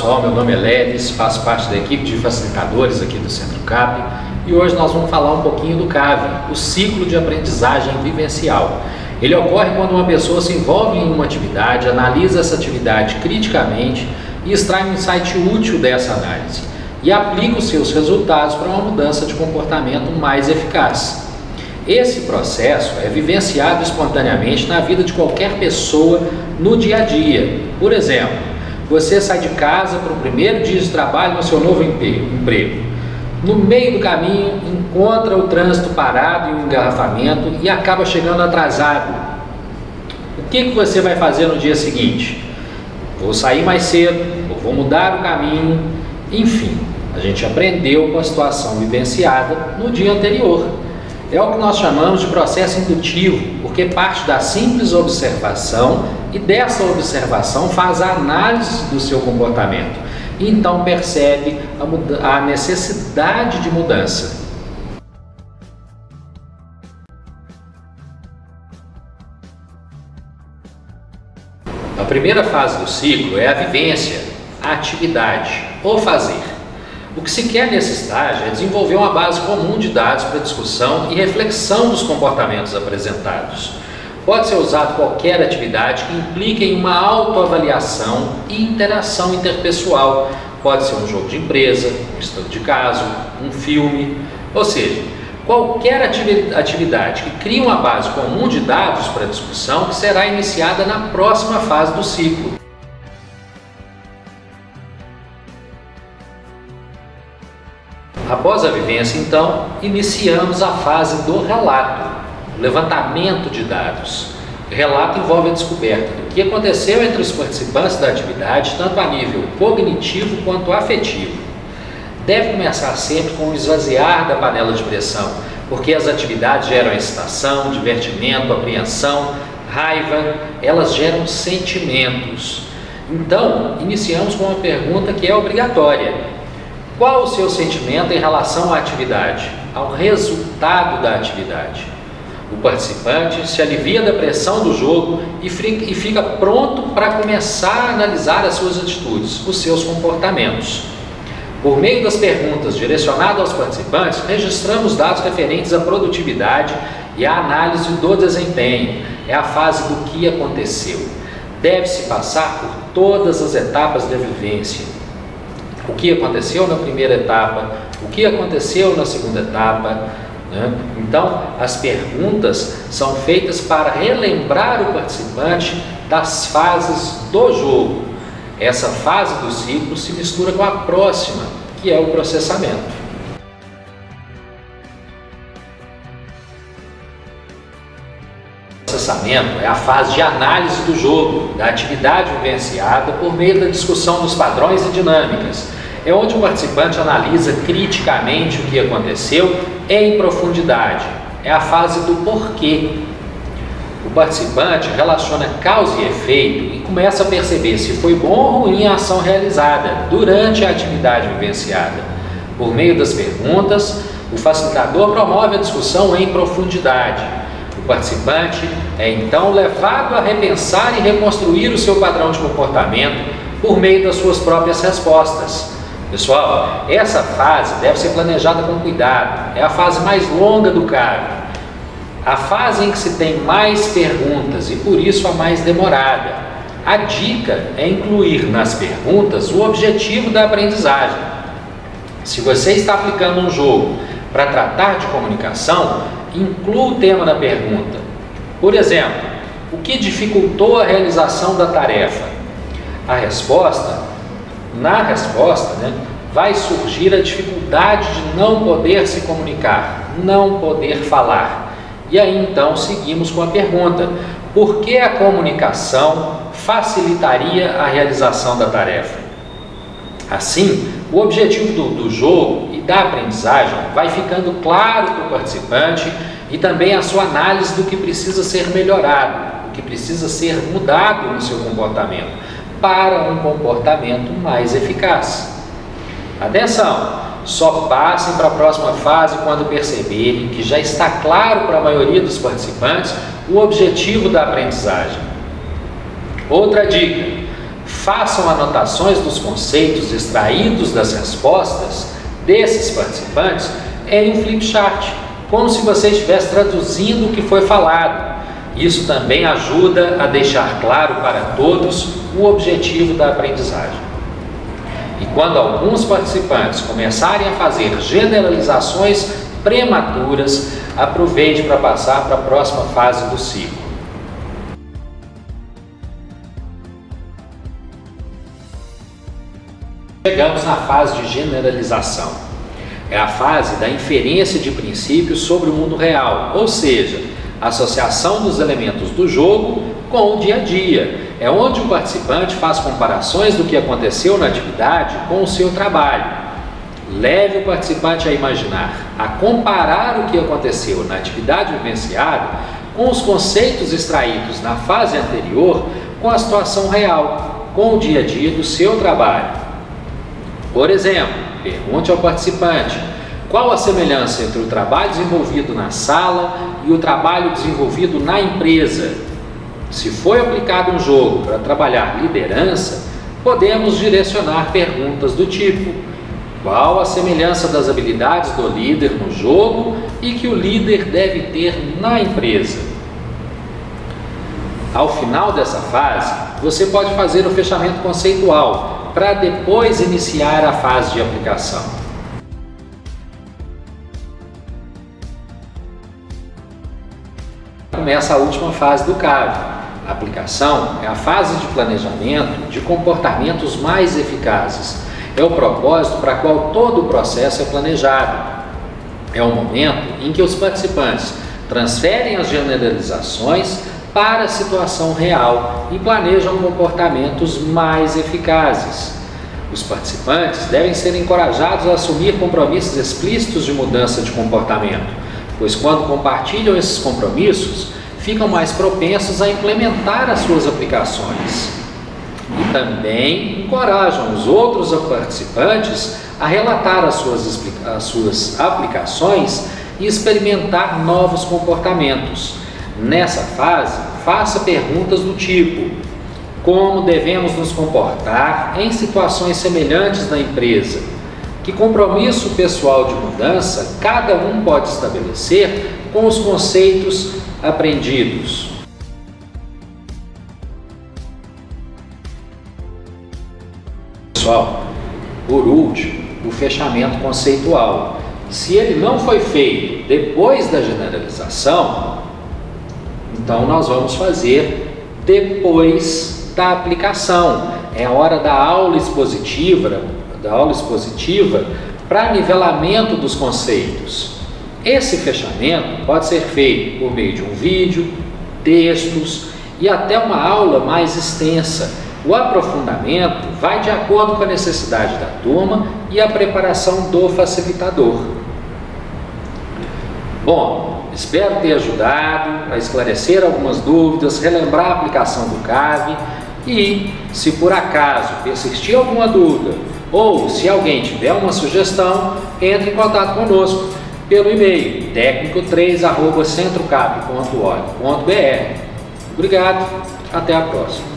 pessoal, meu nome é Lelis, faço parte da equipe de facilitadores aqui do Centro CAP e hoje nós vamos falar um pouquinho do CAV, o ciclo de aprendizagem vivencial. Ele ocorre quando uma pessoa se envolve em uma atividade, analisa essa atividade criticamente e extrai um insight útil dessa análise e aplica os seus resultados para uma mudança de comportamento mais eficaz. Esse processo é vivenciado espontaneamente na vida de qualquer pessoa no dia a dia. Por exemplo, você sai de casa para o primeiro dia de trabalho no seu novo emprego. No meio do caminho, encontra o trânsito parado e um engarrafamento e acaba chegando atrasado. O que você vai fazer no dia seguinte? Vou sair mais cedo, ou vou mudar o caminho, enfim, a gente aprendeu com a situação vivenciada no dia anterior. É o que nós chamamos de processo indutivo, porque parte da simples observação e dessa observação faz a análise do seu comportamento e então percebe a necessidade de mudança. A primeira fase do ciclo é a vivência, a atividade, o fazer. O que se quer nesse estágio é desenvolver uma base comum de dados para discussão e reflexão dos comportamentos apresentados. Pode ser usado qualquer atividade que implique em uma autoavaliação e interação interpessoal. Pode ser um jogo de empresa, um estudo de caso, um filme, ou seja, qualquer atividade que crie uma base comum de dados para discussão que será iniciada na próxima fase do ciclo. Após a vivência, então, iniciamos a fase do relato, o levantamento de dados. O relato envolve a descoberta do que aconteceu entre os participantes da atividade, tanto a nível cognitivo quanto afetivo. Deve começar sempre com o esvaziar da panela de pressão, porque as atividades geram excitação, divertimento, apreensão, raiva, elas geram sentimentos. Então, iniciamos com uma pergunta que é obrigatória. Qual o seu sentimento em relação à atividade, ao resultado da atividade? O participante se alivia da pressão do jogo e fica pronto para começar a analisar as suas atitudes, os seus comportamentos. Por meio das perguntas direcionadas aos participantes, registramos dados referentes à produtividade e à análise do desempenho. É a fase do que aconteceu. Deve-se passar por todas as etapas da vivência. O que aconteceu na primeira etapa, o que aconteceu na segunda etapa, né? Então, as perguntas são feitas para relembrar o participante das fases do jogo. Essa fase do ciclo se mistura com a próxima, que é o processamento. O processamento é a fase de análise do jogo, da atividade vivenciada por meio da discussão dos padrões e dinâmicas. É onde o participante analisa criticamente o que aconteceu em profundidade. É a fase do porquê. O participante relaciona causa e efeito e começa a perceber se foi bom ou ruim a ação realizada durante a atividade vivenciada. Por meio das perguntas, o facilitador promove a discussão em profundidade. O participante é então levado a repensar e reconstruir o seu padrão de comportamento por meio das suas próprias respostas. Pessoal, essa fase deve ser planejada com cuidado, é a fase mais longa do CAV, a fase em que se tem mais perguntas e por isso a mais demorada. A dica é incluir nas perguntas o objetivo da aprendizagem. Se você está aplicando um jogo para tratar de comunicação, inclua o tema da pergunta. Por exemplo, o que dificultou a realização da tarefa? Na resposta, vai surgir a dificuldade de não poder se comunicar, não poder falar. E aí então seguimos com a pergunta: por que a comunicação facilitaria a realização da tarefa? Assim, o objetivo do jogo e da aprendizagem vai ficando claro para o participante e também a sua análise do que precisa ser melhorado, o que precisa ser mudado no seu comportamento, para um comportamento mais eficaz. Atenção! Só passem para a próxima fase quando perceberem que já está claro para a maioria dos participantes o objetivo da aprendizagem. Outra dica: Façam anotações dos conceitos extraídos das respostas desses participantes em um flipchart, como se você estivesse traduzindo o que foi falado. Isso também ajuda a deixar claro para todos o objetivo da aprendizagem. E quando alguns participantes começarem a fazer generalizações prematuras, aproveite para passar para a próxima fase do ciclo. Chegamos na fase de generalização. É a fase da inferência de princípios sobre o mundo real, ou seja, a associação dos elementos do jogo com o dia a dia. É onde o participante faz comparações do que aconteceu na atividade com o seu trabalho. Leve o participante a imaginar, a comparar o que aconteceu na atividade vivenciada com os conceitos extraídos na fase anterior com a situação real, com o dia a dia do seu trabalho. Por exemplo, pergunte ao participante qual a semelhança entre o trabalho desenvolvido na sala e o trabalho desenvolvido na empresa. Se foi aplicado um jogo para trabalhar liderança, podemos direcionar perguntas do tipo: qual a semelhança das habilidades do líder no jogo e que o líder deve ter na empresa? Ao final dessa fase, você pode fazer o fechamento conceitual para depois iniciar a fase de aplicação. Começa a última fase do CAV. A aplicação é a fase de planejamento de comportamentos mais eficazes. É o propósito para qual todo o processo é planejado. É o momento em que os participantes transferem as generalizações para a situação real e planejam comportamentos mais eficazes. Os participantes devem ser encorajados a assumir compromissos explícitos de mudança de comportamento, pois quando compartilham esses compromissos, ficam mais propensos a implementar as suas aplicações. E também encorajam os outros participantes a relatar as suas aplicações e experimentar novos comportamentos. Nessa fase, faça perguntas do tipo: como devemos nos comportar em situações semelhantes na empresa? Que compromisso pessoal de mudança cada um pode estabelecer com os conceitos aprendidos? Pessoal, por último, o fechamento conceitual. Se ele não foi feito depois da generalização, então nós vamos fazer depois da aplicação. É a hora da aula expositiva para nivelamento dos conceitos. Esse fechamento pode ser feito por meio de um vídeo, textos e até uma aula mais extensa. O aprofundamento vai de acordo com a necessidade da turma e a preparação do facilitador. Bom, espero ter ajudado a esclarecer algumas dúvidas, relembrar a aplicação do CAV e, se por acaso persistir alguma dúvida ou se alguém tiver uma sugestão, entre em contato conosco pelo e-mail tecnico3@centrocap.org.br. Obrigado, até a próxima.